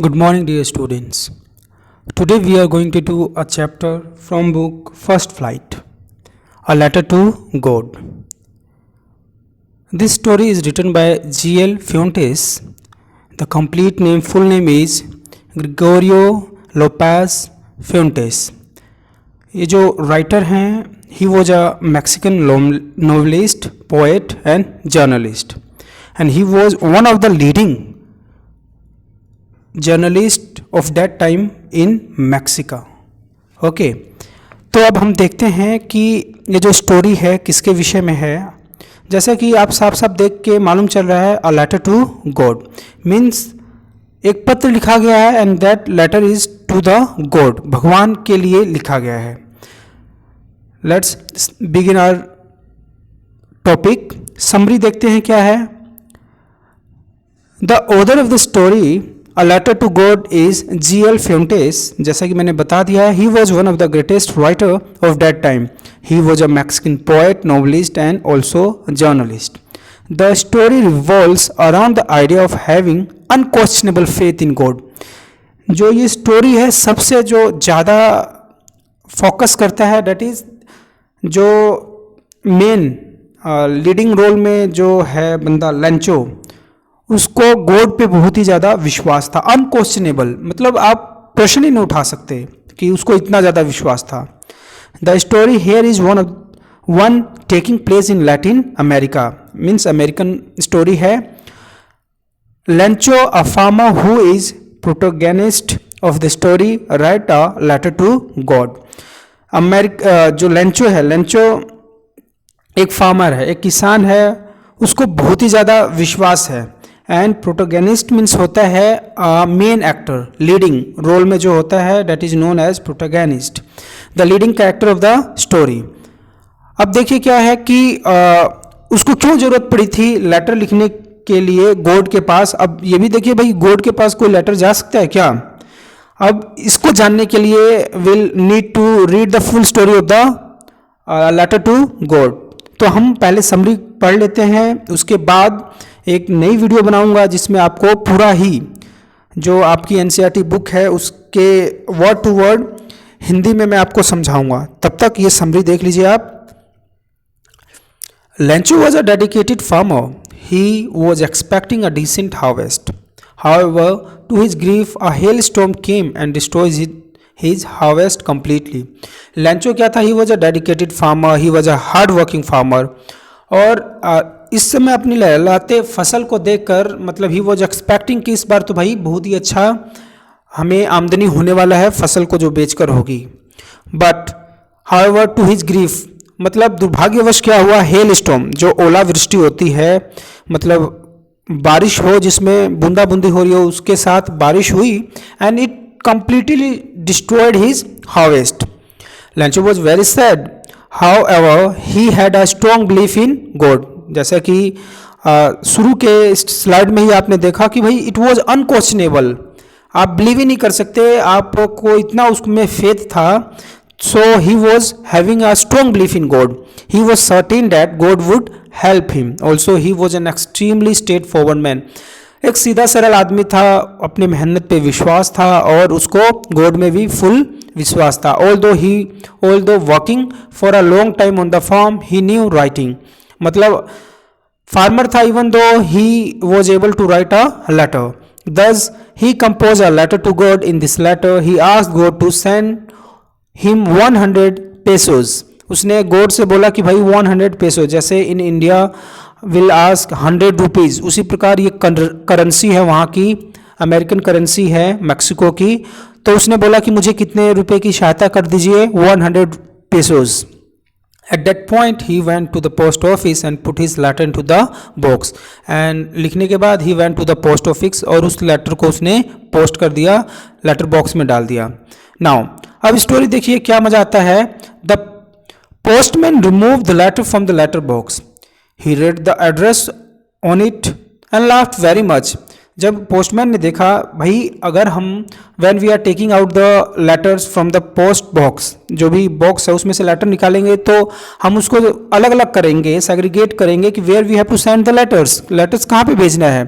Good morning, dear students. Today we are going to do a chapter from book First Flight, A Letter to God. This story is written by G.L. Fuentes. The complete name, full name is Gregorio Lopez Fuentes. ये जो writer हैं, he was a Mexican novelist, poet and journalist, and he was one of the leading journalist of that time in Mexico. Okay, तो अब हम देखते हैं कि ये जो स्टोरी है किसके विषय में है. जैसा कि आप साफ साफ देख के मालूम चल रहा है, a letter to God means एक पत्र लिखा गया है and that letter is to the God, भगवान के लिए लिखा गया है. Let's begin our topic. Summary देखते हैं क्या है. The author of the story A Letter to God is G.L. Fuentes. जैसा कि मैंने बता दिया है, he was one of the greatest writer of that time. He was a Mexican poet, novelist and also a journalist. The story revolves around the idea of having unquestionable faith in God. जो ये story है सबसे जो ज़्यादा focus करता है, that is जो main leading role में जो है बंदा लेंचो, उसको गॉड पे बहुत ही ज़्यादा विश्वास था. अनक्वेश्चनेबल मतलब आप प्रश्न ही नहीं उठा सकते कि उसको इतना ज़्यादा विश्वास था. The story here is one taking place in Latin America, means American story है. Lencho, a farmer who is protagonist of the story, write a letter to God. जो लेंचो है, लेंचो एक फार्मर है, एक किसान है, उसको बहुत ही ज़्यादा विश्वास है. एंड प्रोटोगेनिस्ट मीन्स होता है मेन एक्टर, लीडिंग रोल में जो होता है, that is known as protagonist, the leading character of the story. अब देखिए क्या है कि उसको क्यों जरूरत पड़ी थी लेटर लिखने के लिए गॉड के पास. अब ये भी देखिए भाई, गॉड के पास कोई लेटर जा सकता है क्या? अब इसको जानने के लिए will need to read the full story of the letter to God. तो हम पहले समरी पढ़ लेते हैं, उसके बाद एक नई वीडियो बनाऊंगा जिसमें आपको पूरा ही जो आपकी एनसीईआरटी बुक है उसके वर्ड टू वर्ड हिंदी में मैं आपको समझाऊंगा. तब तक ये समरी देख लीजिए आप. Lencho was a dedicated farmer. He was expecting a decent harvest. However, to his grief a hail storm came and destroys his harvest completely. Lencho क्या था? he was a dedicated farmer, he was a hard working farmer. और इस समय अपनी लहलाते फसल को देखकर मतलब ही was expecting कि इस बार तो भाई बहुत ही अच्छा हमें आमदनी होने वाला है फसल को जो बेचकर होगी. But however to his grief मतलब दुर्भाग्यवश क्या हुआ, हेल स्टॉर्म जो ओलावृष्टि होती है, मतलब बारिश हो जिसमें बूंदा बूंदी हो रही हो, उसके साथ बारिश हुई and it completely destroyed his harvest. Lencho was very sad. However, he had a strong belief in God. जैसा कि शुरू के स्लाइड में ही आपने देखा कि भाई it was unquestionable. आप बिलीव ही नहीं कर सकते, आपको इतना उसमें फेथ था. So he was having a strong belief in God. He was certain that God would help him. Also, he was an extremely straightforward man. एक सीधा सरल आदमी था, अपनी मेहनत पे विश्वास था और उसको गॉड में भी फुल विश्वास था. Although working for a long time on the farm, he knew writing. मतलब फार्मर था, even though he was able to write a letter. Thus he compose a letter to God. In this letter he asked God to send him 100 pesos. उसने God से बोला कि भाई 100 peso, जैसे in India will ask 100 rupees, उसी प्रकार ये currency है वहाँ की, अमेरिकन करेंसी है मैक्सिको की. तो उसने बोला कि मुझे कितने रुपए की सहायता कर दीजिए, 100 pesos. At that point he went to the post office and put his letter into the box. And लिखने के बाद he went to the post office और उस लेटर को उसने पोस्ट कर दिया, लेटर बॉक्स में डाल दिया. नाउ अब स्टोरी देखिए क्या मजा आता है. The postman remove the letter from the letter box. He read the address on it and laughed very much. जब पोस्टमैन ने देखा, भाई अगर हम when we are taking out the letters from the post box, जो भी box है उसमें से लेटर निकालेंगे तो हम उसको अलग अलग करेंगे, सेग्रीगेट करेंगे कि where we have to send the letters, letters कहाँ पे भेजना है.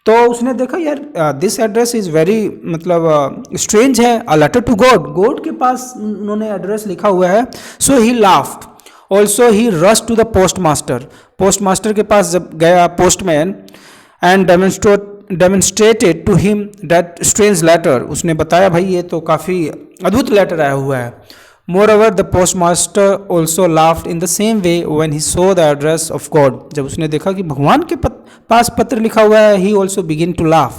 तो उसने देखा यार दिस एड्रेस इज़ वेरी मतलब स्ट्रेंज है, a letter to God, God के पास उन्होंने एड्रेस लिखा हुआ है. So he laughed. Also he rush to the post master. Post master के पास जब गया postman and demonstrated to him that strange letter. उसने बताया भाई ये तो काफ़ी अद्भुत लेटर आया हुआ है. Moreover, the postmaster also laughed in the same way when he saw the address of God. जब उसने देखा कि भगवान के पास पत्र लिखा हुआ है, he also began to laugh.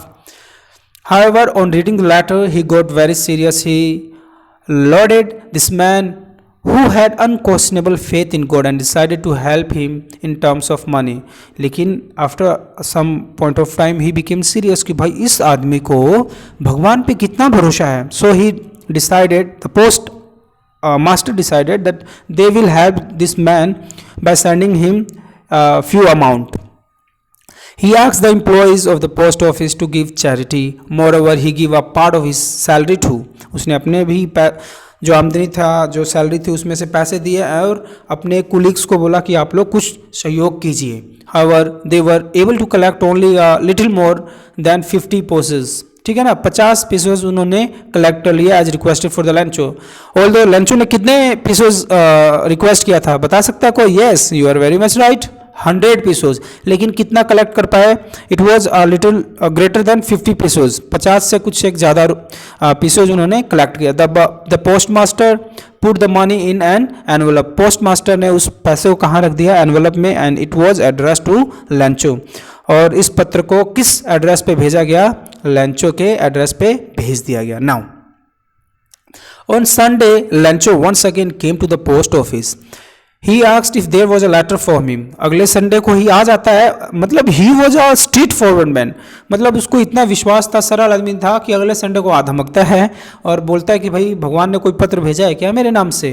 However, on reading the letter, he got very serious. He lauded this man who had unquestionable faith in God and decided to help him in terms of money. लेकिन after some point of time, he became serious कि भाई इस आदमी को भगवान पे कितना भरोसा है. So he decided, the master decided that they will help this man by sending him few amount. He asked the employees of the post office to give charity. Moreover, he gave a part of his salary too. उसने अपने भी जो आमदनी था, जो salary थी, उसमें से पैसे दिए और अपने कुलीग्स को बोला कि आप लोग कुछ सहयोग कीजिए. However, they were able to collect only a little more than 50 pesos. ठीक है ना, 50 पीसोज उन्होंने कलेक्ट कर लिया as requested for the Lencho. Although Lencho ने कितने पीसोज रिक्वेस्ट किया था, बता सकता है कोई? Yes, you are very much right, 100 pesos. लेकिन कितना कलेक्ट कर पाए? It was a little greater than 50 pesos. 50 से कुछ एक ज़्यादा पीसोज उन्होंने कलेक्ट किया. The post master put the money in an envelope. Postmaster ने उस पैसे को कहाँ रख दिया? एनवेलप में. And it was address to Lencho. और इस पत्र को किस एड्रेस पे भेजा गया? लंचो के एड्रेस पे भेज दिया गया. Now on Sunday Lencho once again came to the post office. He asked if there was a letter for him. अगले संडे को ही आ जाता है. मतलब he was a straightforward man. मतलब उसको इतना विश्वास था, सरल आदमी था कि अगले संडे को आ धमकता है और बोलता है कि भाई भगवान ने कोई पत्र भेजा है क्या मेरे नाम से.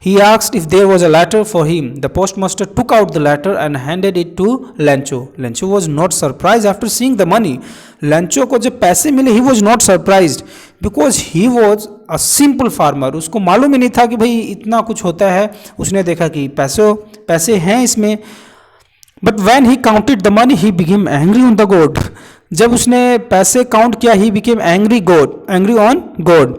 He asked if there was a letter for him. The post master took out the letter and handed it to Lencho. Lencho was not surprise after seeing the money. Lencho को जब पैसे मिले, he was not surprised because he was a simple farmer. उसको मालूम ही नहीं था कि भाई इतना कुछ होता है. उसने देखा कि पैसे हैं इसमें. But when he counted the money he became angry on the God. जब उसने पैसे काउंट किया, he became angry on God.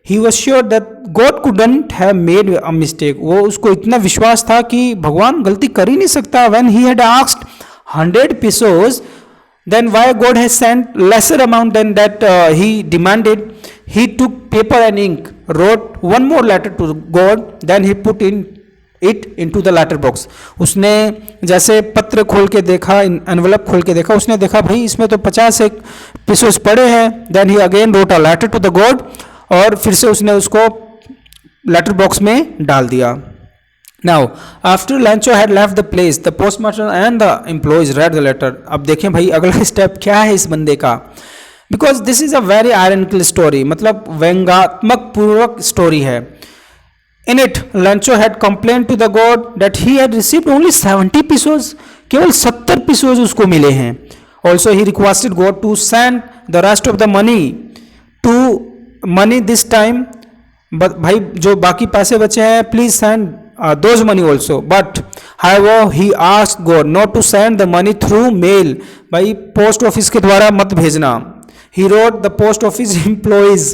He was sure that God couldn't have made a mistake. वो उसको इतना विश्वास था कि भगवान गलती कर ही नहीं सकता. When he had asked 100 pesos, then why God has sent lesser amount than that he demanded. He took paper and ink, wrote one more letter to God, then he put it into the letter box. उसने जैसे पत्र खोल के देखा, envelope खोल के देखा, उसने देखा भाई इसमें तो 50 pesos पड़े हैं. then he again wrote a letter to the God, और फिर से उसने उसको लेटर बॉक्स में डाल दिया. Now, after Lancho had left the place, the postmaster and the employees read the letter. अब देखें भाई अगला स्टेप क्या है इस बंदे का. Because this is a very ironical story. मतलब व्यंग्यात्मक पूर्वक स्टोरी है. In it, Lancho had complained to the God that he had received only 70 pesos. केवल 70 pesos उसको मिले हैं. Also, he requested God to send the rest of the money this time. But भाई जो बाकी पैसे बचे हैं, please send those money also. But however he asked God not to send the money through mail. भाई post office के द्वारा मत भेजना. He wrote the post office employees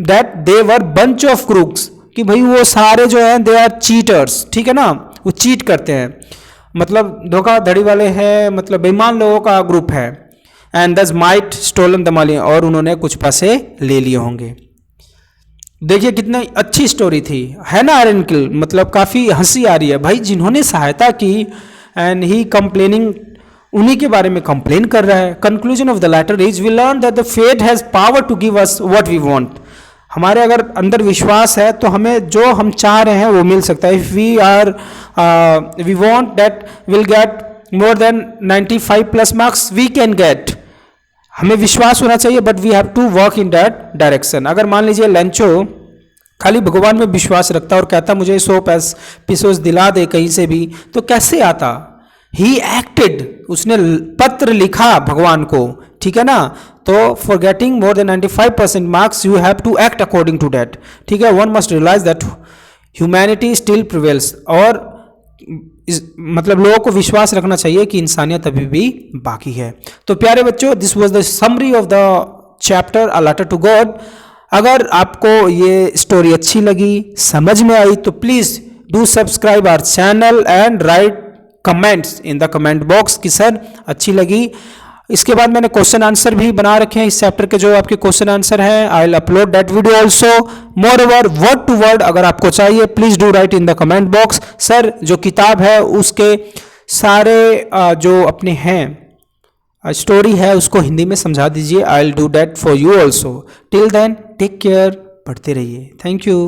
that they were bunch of crooks. कि भाई वो सारे जो हैं they are cheaters. ठीक है ना, वो चीट करते हैं, मतलब धोखाधड़ी वाले हैं, मतलब बेईमान लोगों का ग्रुप है. And thus might stolen the money. और उन्होंने कुछ पैसे ले लिए होंगे. देखिए कितनी अच्छी स्टोरी थी, है ना आयरनकिल. मतलब काफ़ी हंसी आ रही है भाई. जिन्होंने सहायता की एंड ही कंप्लेनिंग, उन्हीं के बारे में कंप्लेन कर रहा है. Conclusion of the letter is we learn that the fate has power to give us what we want. हमारे अगर अंदर विश्वास है तो हमें जो हम चाह रहे हैं वो मिल सकता है. If we want that will get more than 95 plus marks we can get. हमें विश्वास होना चाहिए, but we have to work in that direction. अगर मान लीजिए लंचो खाली भगवान में विश्वास रखता और कहता मुझे 100 pesos दिला दे कहीं से भी, तो कैसे आता? ही एक्टेड, उसने पत्र लिखा भगवान को. ठीक है ना. तो for getting more than 95% marks you have to act according to that. ठीक है. One must realise that humanity still prevails. और मतलब लोगों को विश्वास रखना चाहिए कि इंसानियत अभी भी बाकी है। तो प्यारे बच्चों, this was the summary of the chapter a letter to God. अगर आपको ये स्टोरी अच्छी लगी, समझ में आई, तो please do subscribe our channel and write comments in the comment box कि सर अच्छी लगी। इसके बाद मैंने क्वेश्चन आंसर भी बना रखे हैं इस चैप्टर के, जो आपके क्वेश्चन आंसर हैं। I will upload that video also. Moreover word to word अगर आपको चाहिए, please do write in the comment box. Sir जो किताब है उसके सारे जो अपने हैं स्टोरी है उसको हिंदी में समझा दीजिए। I will do that for you also. Till then take care, पढ़ते रहिए। Thank you.